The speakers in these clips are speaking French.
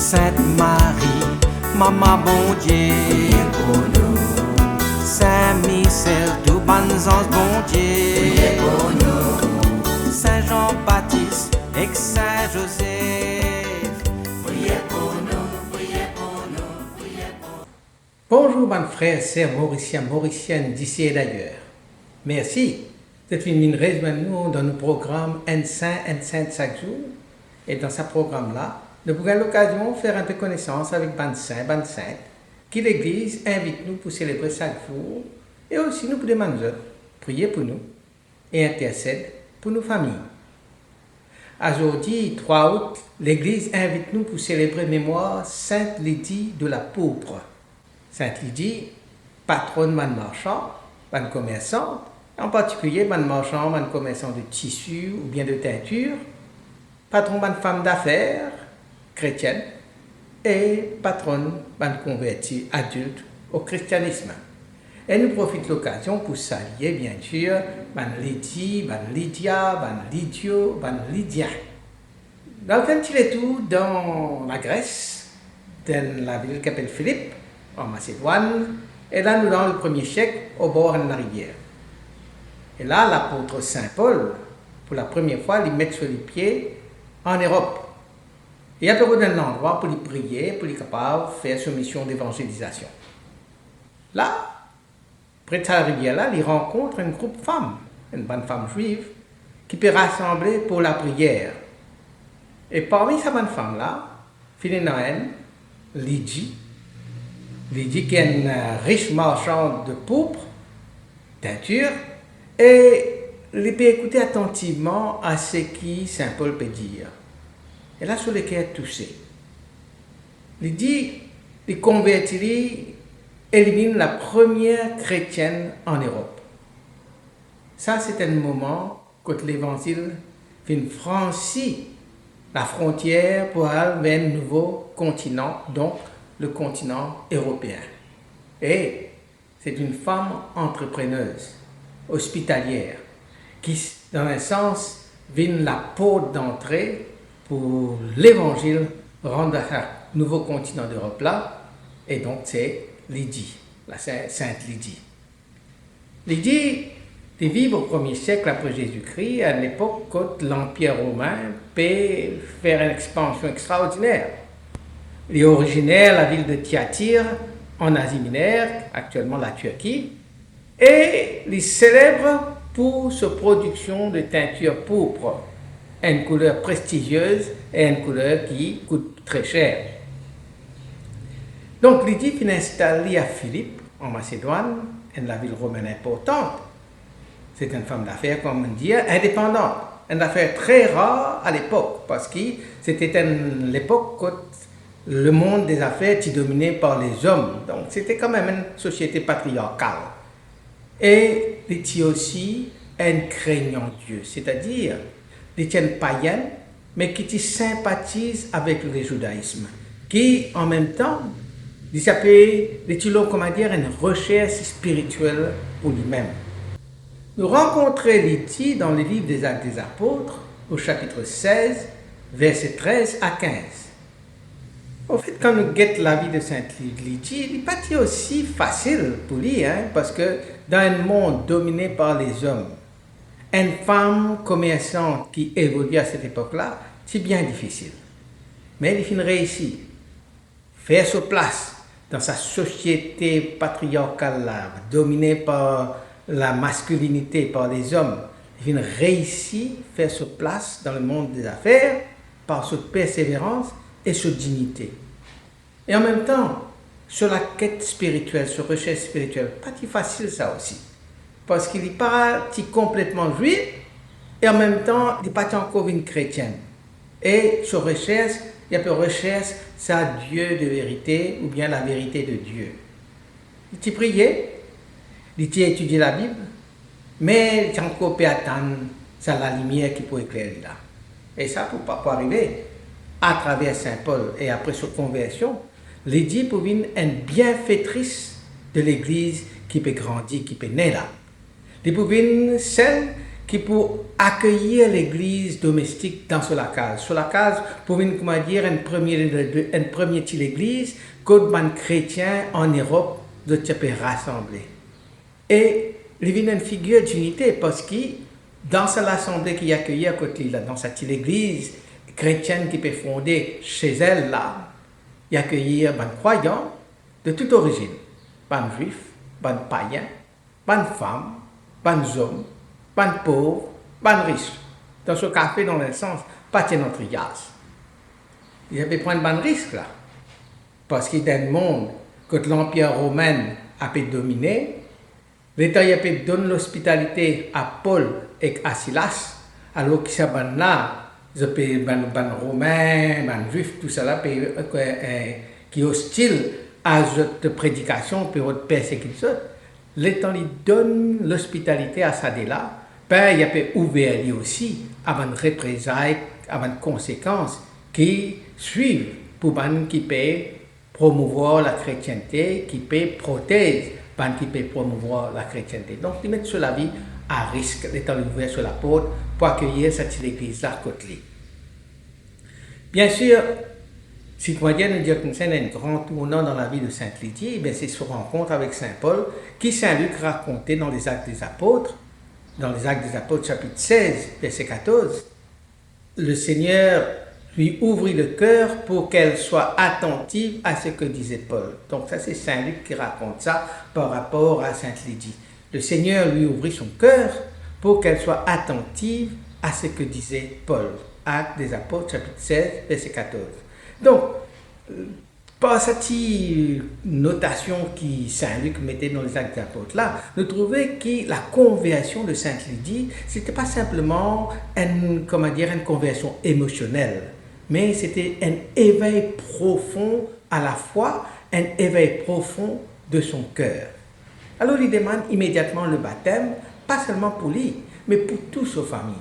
Sainte Marie, Maman bon Dieu, priez pour nous, Saint Michel, tout bon ange bon Dieu, priez pour nous, Saint Jean-Baptiste et Saint Joseph. priez pour nous, priez pour nous, priez pour nous. Bonjour, mes frères et sœurs mauriciens, mauriciennes d'ici et d'ailleurs. Merci d'être venus rejoindre nous dans nos programmes Un Saint chaque jour. Et dans ce programme-là, nous avons l'occasion de faire un peu connaissance avec ban saint, ban sainte, qui l'Église invite nous pour célébrer chaque jour. Et aussi nous pour demander, prier pour nous et intercéder pour nos familles. Aujourd'hui, 3 août, l'Église invite nous pour célébrer mémoire Sainte Lydie de la Pourpre. Sainte Lydie, patronne man marchand, man commerçant, en particulier man marchand, man commerçant de tissus ou bien de teinture, patron man femme d'affaires chrétienne et patronne man converti adulte au christianisme. Et nous profite de l'occasion pour saluer bien sûr man Lydie, man Lydia, man Lydio, man Lydia. Dans un petit retour dans la Grèce, dans la ville qui s'appelle Philippe, en Macédoine, et là nous dans le premier siècle au bord de la rivière. Et là l'apôtre Saint Paul, pour la première fois, il met sur les pieds en Europe. Et il y a besoin d'un endroit pour lui prier, pour lui capable de faire sa mission d'évangélisation. Là, près de cette rivière-là, il rencontre un groupe de femmes, une bonne femme juive, qui peut rassembler pour la prière. Et parmi ces bonnes femmes-là, Philomène, Lydie qui est une riche marchande de pourpre, teinture, et il peut écouter attentivement à ce que Saint Paul peut dire. Et là, sur le cœur touché. Il dit, il convertit, élimine la première chrétienne en Europe. Ça, c'est un moment quand l'Évangile vient franchir la frontière pour aller vers un nouveau continent, donc le continent européen. Et c'est une femme entrepreneuse, hospitalière, qui, dans un sens, vient la porte d'entrée pour l'Évangile rendre à ce nouveau continent d'Europe là, et donc c'est Lydie, la Sainte Lydie. Lydie vit au 1er siècle après Jésus-Christ, à l'époque où l'Empire romain peut faire une expansion extraordinaire. Il est originaire de la ville de Thyatire, en Asie mineure, actuellement la Turquie, et il est célèbre pour sa production de teinture pourpre, une couleur prestigieuse et une couleur qui coûte très cher. Donc Lydie fut installée à Philippe, en Macédoine, une la ville romaine importante. C'est une femme d'affaires, comme on dit, indépendante. Une affaire très rare à l'époque, parce que c'était l'époque où le monde des affaires était dominé par les hommes. Donc c'était quand même une société patriarcale. Et il était aussi un craignant Dieu, c'est-à-dire il était une païenne, mais qui sympathise avec le judaïsme, qui en même temps, il s'appelait une recherche spirituelle pour lui-même. Nous rencontrons Lydie dans le livre des Actes des Apôtres, au chapitre 16, versets 13 à 15. En fait, quand nous guettons la vie de Sainte Lydie, il n'est pas aussi facile pour lui, parce que dans un monde dominé par les hommes, une femme commerçante qui évolue à cette époque-là, c'est bien difficile. Mais il finit réussir. Faire sa place dans sa société patriarcale, dominée par la masculinité, par les hommes, il finit réussir à faire sa place dans le monde des affaires par sa persévérance et sa dignité. Et en même temps, sur la quête spirituelle, sur la recherche spirituelle, pas si facile ça aussi. Parce qu'il n'est pas complètement juif et en même temps, il n'est pas encore une chrétienne. Et sur recherche, il y a peu recherche ça Dieu de vérité ou bien la vérité de Dieu. Il priait, il étudié la Bible, mais il encore peut attendre ça la lumière qui peut éclairer là. Et ça pour arriver à travers Saint Paul et après sa conversion, Lydie pour une bienfaitrice de l'Église qui peut grandir, qui peut naître là. Il pour une celle qui pour accueillir l'église domestique dans la case. Sur la case, pour une, comment dire, une première église, que les chrétiens en Europe de se rassembler. Et il y a une figure d'unité parce que dans cette assemblée qui accueillait à côté là, dans cette église chrétienne qui peut fonder chez elle là, il accueillait des croyants de toute origine, des juifs, des païens, des femmes, des hommes, des pauvres, des riches. Dans ce café, dans le sens, pas de notre trias. Il y avait prendre des risques là, parce qu'il y a un monde que l'Empire romain a pu dominer. L'État a pu donner l'hospitalité à Paul et à Silas, alors que ces là, les Romains, les Juifs, tout ça là, qui est hostile à cette prédication, puis à persécution, l'État lui donne l'hospitalité à ça là, ben, il a pu ouvrir lui aussi à une représailles, à une conséquence qui suivent pour qui peut promouvoir la chrétienté, qui peut protéger, qui peut promouvoir la chrétienté. Donc, ils mettent sur la vie à risque, l'étant ouvert sur la porte pour accueillir cette église-là côté. Bien sûr, si vous voyez, nous dire que c'est un grand tournant dans la vie de Sainte Lydie, c'est ce rencontre avec Saint Paul, qui Saint Luc racontait dans les Actes des Apôtres, chapitre 16, verset 14. Le Seigneur lui ouvrit le cœur pour qu'elle soit attentive à ce que disait Paul. Donc ça c'est Saint Luc qui raconte ça par rapport à Sainte Lydie. Le Seigneur lui ouvrit son cœur pour qu'elle soit attentive à ce que disait Paul. Actes des Apôtres, chapitre 16, verset 14. Donc, par cette notation que Saint Luc mettait dans les Actes des Apôtres là, nous trouvons que la conversion de Sainte Lydie, ce n'était pas simplement une conversion émotionnelle, mais c'était un éveil profond à la foi, un éveil profond de son cœur. Alors il demande immédiatement le baptême, pas seulement pour lui, mais pour toute sa famille.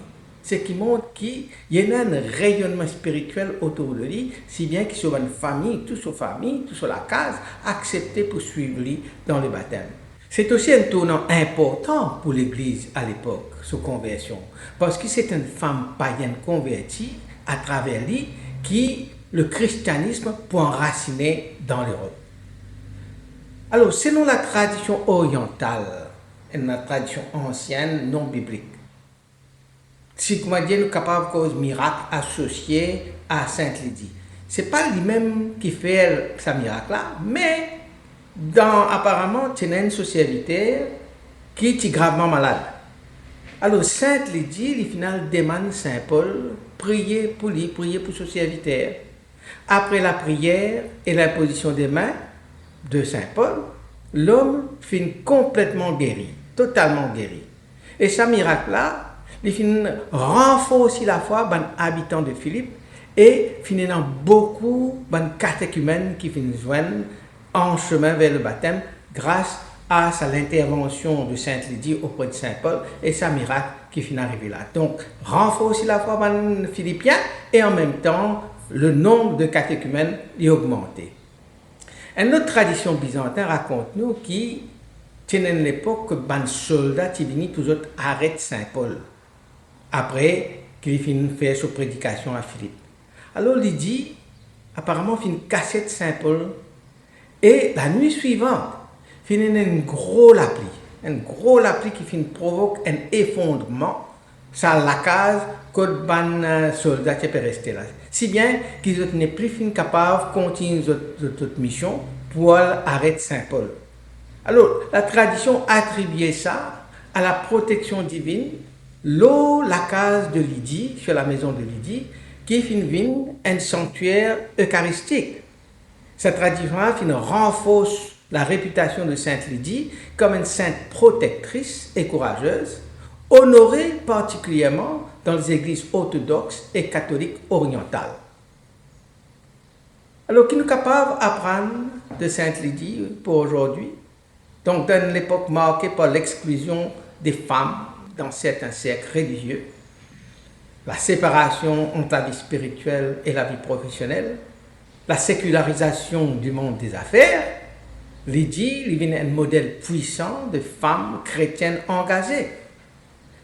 Ce qui montre qu'il y a un rayonnement spirituel autour de lui, si bien qu'il soit une famille, toute sur la case, accepté pour suivre lui dans le baptême. C'est aussi un tournant important pour l'Église à l'époque, sa conversion, parce que c'est une femme païenne convertie à travers lui qui le christianisme peut enraciner dans l'Europe. Alors, selon la tradition orientale, et la tradition ancienne non biblique, si comment dire, nous sommes capables de cause miracle associé à Sainte Lydie. Ce n'est pas lui-même qui fait ce miracle-là, mais apparemment, c'est une société qui est gravement malade. Alors, Sainte Lydie, au final, demande Saint Paul, prier pour lui, prier pour son serviteur. Après la prière et l'imposition des mains de Saint Paul, l'homme finit complètement guéri, totalement guéri. Et ce miracle-là, il renforce la foi des habitants de Philippe et finalement beaucoup de catéchumènes qui finissent joindre en chemin vers le baptême grâce à l'intervention de Sainte Lydie auprès de Saint Paul et sa miracle qui finit arrivé là. Donc, renforcer la foi des Philippiens et en même temps, le nombre de catéchumènes est augmenté. Une autre tradition byzantine raconte-nous qu'il y a une époque que les soldats qui venaient toujours arrêter Saint Paul après qu'il finit faire sa prédication à Philippe. Alors Lydie, apparemment, finit casser Saint Paul et la nuit suivante, finit un gros lapli qui finit provoque un effondrement sur la case que les soldats qui peuvent rester là. Si bien qu'ils n'étaient plus capables de continuer cette mission pour arrêter Saint Paul. Alors, la tradition attribuait ça à la protection divine, la case de Lydie, sur la maison de Lydie, qui est un sanctuaire eucharistique. Cette tradition renforce la réputation de Sainte Lydie comme une sainte protectrice et courageuse, honorée particulièrement dans les églises orthodoxes et catholiques orientales. Alors, qui nous capable d'apprendre de Sainte Lydie pour aujourd'hui? Donc, dans l'époque marquée par l'exclusion des femmes dans certains cercles religieux, la séparation entre la vie spirituelle et la vie professionnelle, la sécularisation du monde des affaires, Lydie est un modèle puissant de femmes chrétiennes engagées.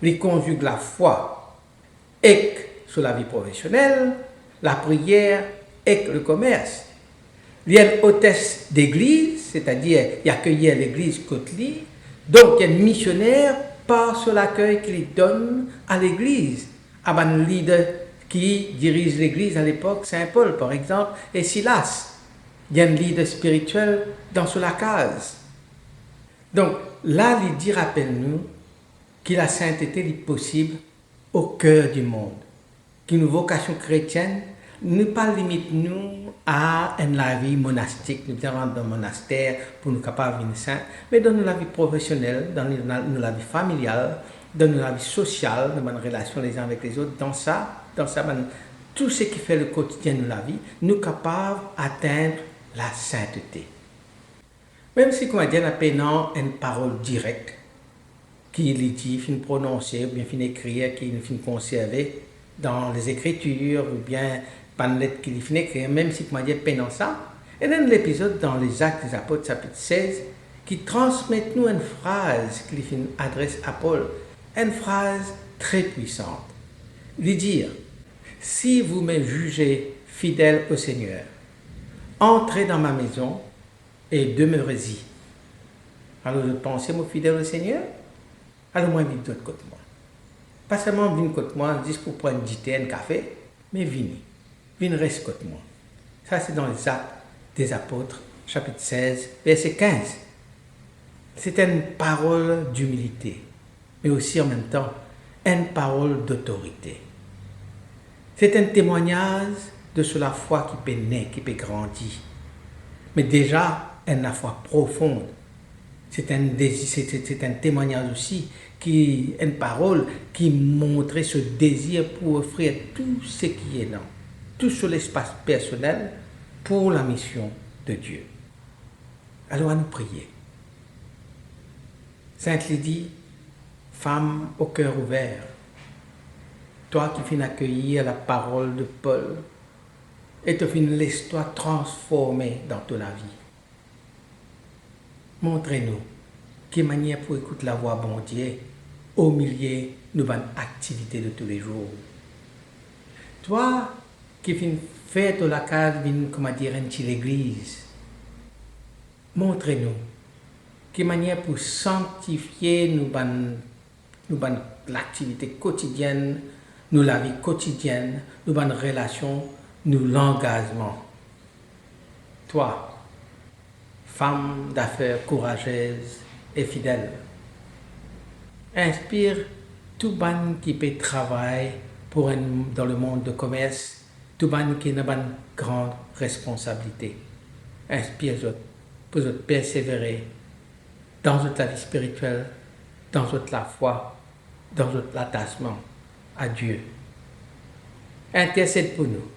les conjugue la foi et sur la vie professionnelle, la prière et le commerce. Il y a une hôtesse d'église, c'est-à-dire il accueillir l'église côté, donc il y a une missionnaire par sur l'accueil qu'il donne à l'église, à un leader qui dirige l'église à l'époque, Saint Paul par exemple, et Silas. Il y a un leader spirituel dans la case. Donc là, il dit, rappelle-nous que la sainteté est possible au cœur du monde, qu'une vocation chrétienne ne pas limite nous à la vie monastique, nous rentrons dans le monastère pour nous capables de saint, mais dans la vie professionnelle, dans la vie familiale, dans la vie sociale, dans nos relations les uns avec les autres, dans ça, tout ce qui fait le quotidien de la vie, nous capables d'atteindre la sainteté. Même si, comme on dit, on a une parole directe, qui est dit, fin prononcée, ou bien fin écrire, qui est fin conservée dans les Écritures, ou bien pas une lettre qui est fin écrire, même si, comme on dit, pénant ça. Et dans l'épisode dans les Actes des Apôtres, chapitre 16, qui transmet nous une phrase qui adresse à Paul, une phrase très puissante. Lui dire, si vous me jugez fidèle au Seigneur, entrez dans ma maison et demeurez-y. Alors je pensais, moi, fidèle au Seigneur, alors moi, venez de l'autre côté moi. Pas seulement venez côté moi, juste pour prendre du thé, un café, mais venez reste côté moi. Ça, c'est dans les Actes des Apôtres, chapitre 16, verset 15. C'est une parole d'humilité, mais aussi en même temps, une parole d'autorité. C'est un témoignage de la foi qui peut naître, qui peut grandir. Mais déjà, une foi profonde. C'est un témoignage aussi, une parole qui montrait ce désir pour offrir tout ce qui est là, tout sur l'espace personnel pour la mission de Dieu. Alors, à nous prier. Sainte Lydie, femme au cœur ouvert, toi qui viens accueillir la parole de Paul et te viens laisse-toi transformer dans toute la vie. Montrez-nous quelle manière pour écouter la voix bon Dieu au milieu de nos activités de tous les jours. Toi qui viens faire de la case, comment dire, l'église, montrez-nous quelle manière pour sanctifier l'activité quotidienne, nous la vie quotidienne, nous bonnes relations, nous l'engagement. Toi, femme d'affaires courageuse et fidèle, inspire tout ban qui peut travailler dans le monde de commerce, tout ban qui a une grande responsabilité. Inspire pour persévérer dans la vie spirituelle, dans la foi, dans l'attachement à Dieu. Intercède pour nous.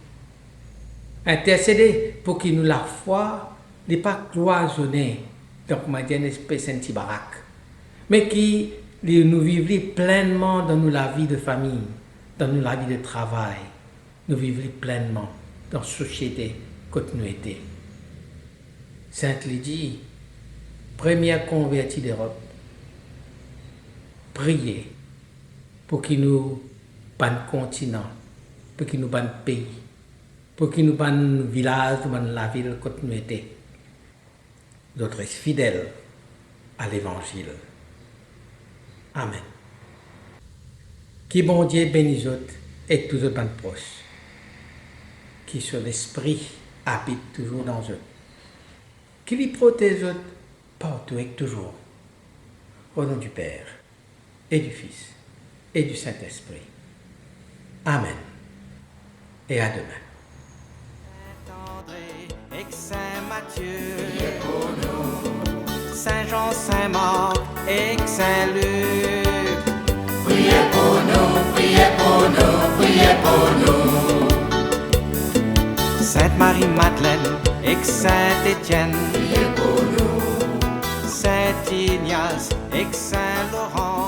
Intercéder pour que nous la foi n'est pas cloisonnée, donc on dit une espèce d'anti-baraque, mais qui nous vivons pleinement dans la vie de famille, dans la vie de travail, nous vivons pleinement dans la société continuité. Sainte Lydie, première convertie d'Europe, priez pour qu'il nous ban continent, pour qu'il nous ban pays, pour qu'il nous ban village, la ville continuité. D'autres fidèles à l'évangile. Amen. Qui bon Dieu bénisse autres et tous autres proches. Qui sur l'esprit habite toujours dans eux. Qui les protège autres partout et toujours. Au nom du Père et du Fils et du Saint-Esprit. Amen. Et à demain. Saint-André et Saint-Matthieu, priez pour nous. Saint-Jean, Saint-Marc et Saint-Luc, priez pour nous, priez pour nous, priez pour nous. Sainte-Marie-Madeleine et Saint-Étienne, priez pour nous. Saint-Ignace et Saint-Laurent,